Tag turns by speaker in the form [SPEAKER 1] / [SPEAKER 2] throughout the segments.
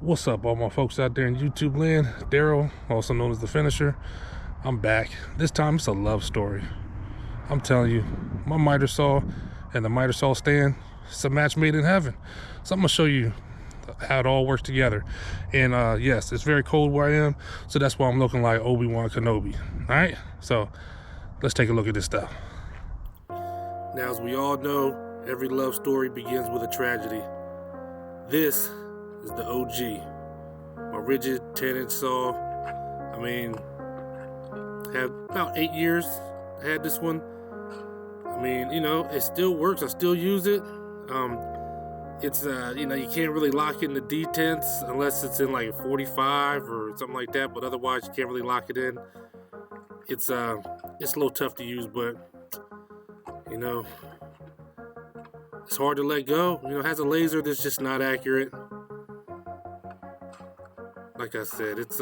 [SPEAKER 1] What's up, all my folks out there in YouTube land? Daryl, also known as the Finisher. I'm back. This time it's a love story. I'm telling you, my miter saw and the miter saw stand, it's a match made in heaven. So I'm gonna show you how it all works together. And yes, it's very cold where I am, so that's why I'm looking like Obi-Wan Kenobi. All right, so let's take a look at this stuff. Now, as we all know, every love story begins with a tragedy. This is the OG. My rigid 10-inch saw. I mean, had about 8 years. I had this one. I mean, you know, it still works. I still use it. It's you know, you can't really lock in the detents unless it's in like 45 or something like that. But otherwise, you can't really lock it in. It's a little tough to use, but you know, it's hard to let go. You know, it has a laser that's just not accurate. Like I said, it's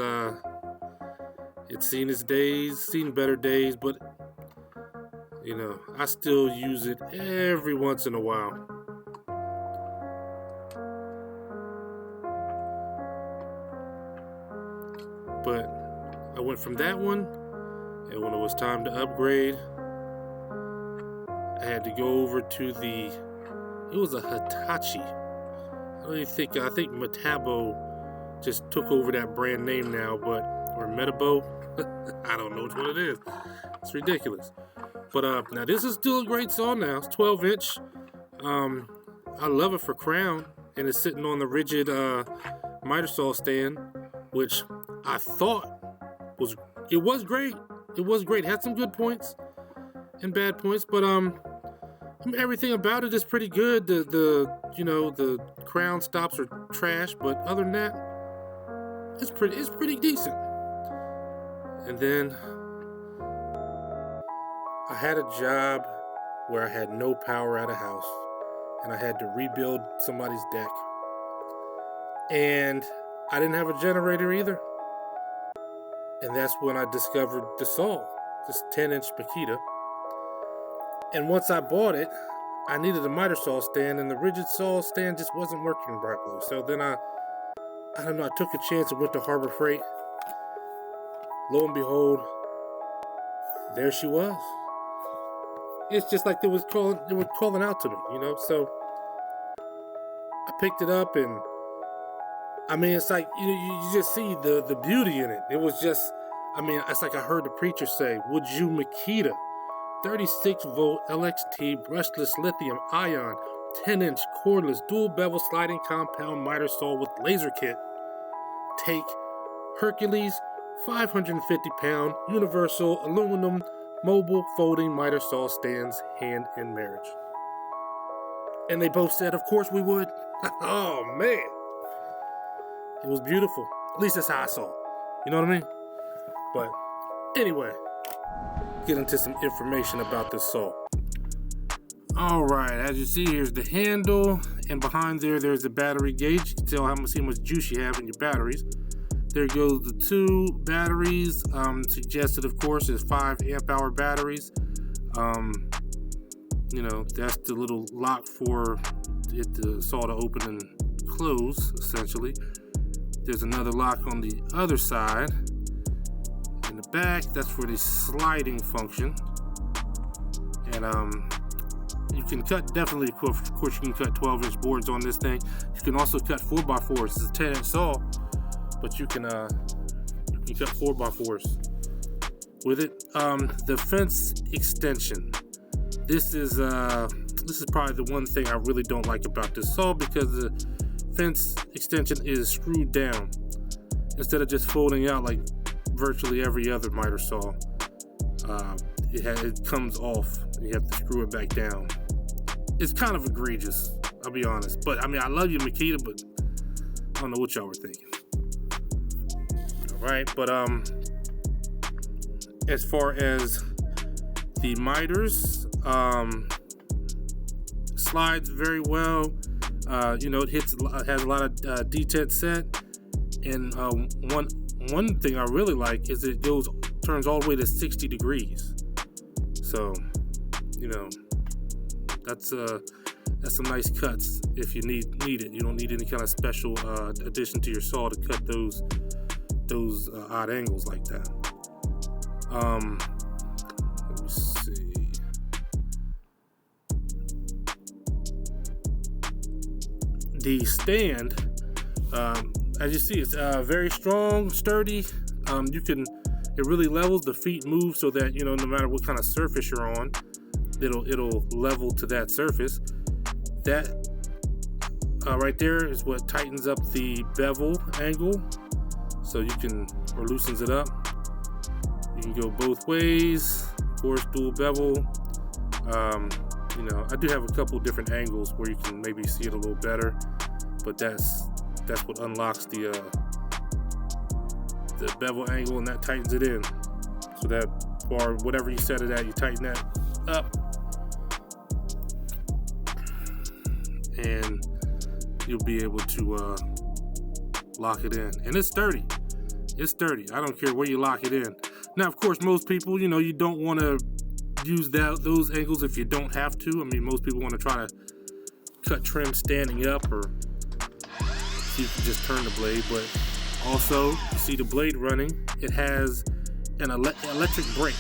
[SPEAKER 1] seen its days, seen better days, but you know, I still use it every once in a while. But I went from that one, and when it was time to upgrade, I had to go over to it was a Hitachi. I think Metabo just took over that brand name now, or Metabo. I don't know which one it is. It's ridiculous. But now this is still a great saw now. It's 12-inch. I love it for crown, and it's sitting on the rigid miter saw stand, which I thought was great. It was great. It had some good points and bad points, but I mean, everything about it is pretty good. The crown stops are trash, but other than that, it's pretty decent. And then I had a job where I had no power at a house, and I had to rebuild somebody's deck, and I didn't have a generator either. And that's when I discovered the saw, this 10-inch Makita. And once I bought it, I needed a miter saw stand, and the rigid saw stand just wasn't working properly. So then I don't know, I took a chance and went to Harbor Freight. Lo and behold, there she was. It's just like they were calling out to me, you know. So I picked it up, and I mean, it's like you just see the beauty in it. It was just, I mean, it's like I heard the preacher say, "Would you Makita? 36-volt LXT brushless lithium ion, 10-inch cordless dual bevel sliding compound miter saw with laser kit. Take Hercules 550-pound universal aluminum mobile folding miter saw stands hand in marriage." And they both said, "Of course we would." Oh man, it was beautiful. At least that's how I saw it. You know what I mean? But anyway, get into some information about this saw. All right, as you see, here's the handle, and behind there's the battery gauge. You can tell how much juice you have in your batteries. There goes the 2 batteries. Suggested, of course, is 5 amp-hour batteries. You know, that's the little lock for the saw to open and close, essentially. There's another lock on the other side. In the back, that's for the sliding function. And you can cut, definitely, of course, you can cut 12-inch boards on this thing. You can also cut 4x4s. It's a 10-inch saw, but you can cut 4x4s with it. The fence extension. This is probably the one thing I really don't like about this saw, because the fence extension is screwed down instead of just folding out like virtually every other miter saw. It comes off and you have to screw it back down. It's kind of egregious, I'll be honest. But I mean, I love you, Makita, but I don't know what y'all were thinking. All right, but as far as the miters, slides very well. You know, it has a lot of detent set, and one thing I really like is it turns all the way to 60 degrees. So, you know, that's That's some nice cuts if you need it. You don't need any kind of special addition to your saw to cut those odd angles like that. Let me see. The stand, as you see, it's very strong, sturdy. It really levels. The feet move so that, you know, no matter what kind of surface you're on, it'll level to that surface. That right there is what tightens up the bevel angle, so you can, or loosens it up. You can go both ways. Of course, dual bevel. You know, I do have a couple different angles where you can maybe see it a little better, but that's what unlocks the bevel angle, and that tightens it in. So that, or whatever you set it at, you tighten that up, and you'll be able to lock it in. And it's sturdy. It's sturdy. I don't care where you lock it in. Now, of course, most people, you know, you don't want to use those angles if you don't have to. I mean, most people want to try to cut trim standing up, or you can just turn the blade. But also, you see the blade running. It has an electric brake,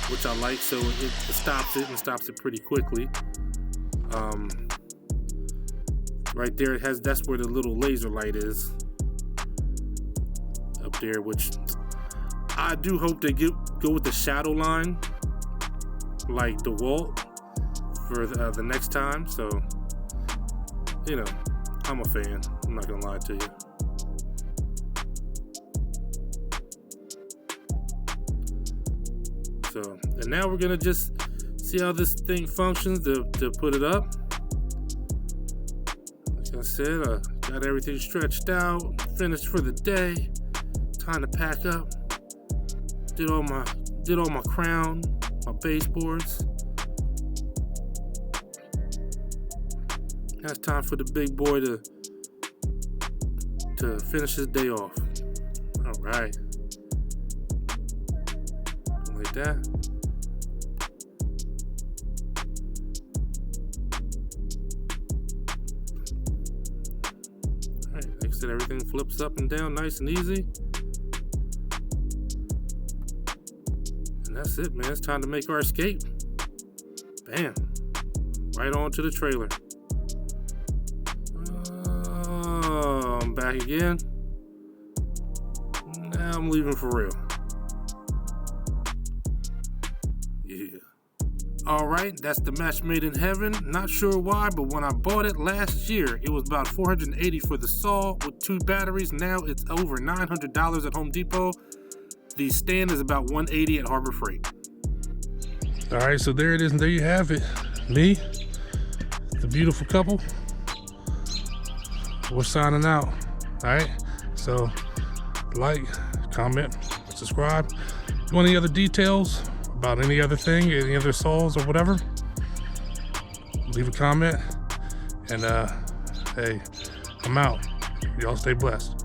[SPEAKER 1] which I like, so it stops it, and stops it pretty quickly. Right there, that's where the little laser light is up there, which I do hope they go with the shadow line like DeWalt for the next time. So, you know, I'm a fan. I'm not gonna lie to you. So, and now we're gonna just see how this thing functions to put it up. Like I said, got everything stretched out, finished for the day. Time to pack up. Did all my crown, my baseboards. Now it's time for the big boy to finish his day off. All right. Like that. All right, like I said, everything flips up and down nice and easy. And that's it, man. It's time to make our escape. Bam. Right on to the trailer. I'm back again. Now I'm leaving for real. Yeah. Alright, that's the match made in heaven. Not sure why, but when I bought it last year, it was about $480 for the saw with 2 batteries. Now it's over $900 at Home Depot. The stand is about $180 at Harbor Freight. All right, so there it is, and there you have it. Me, the beautiful couple. We're signing out. All right, so like, comment, subscribe. If you want any other details about any other thing, any other saws or whatever, leave a comment. And hey, I'm out. Y'all stay blessed.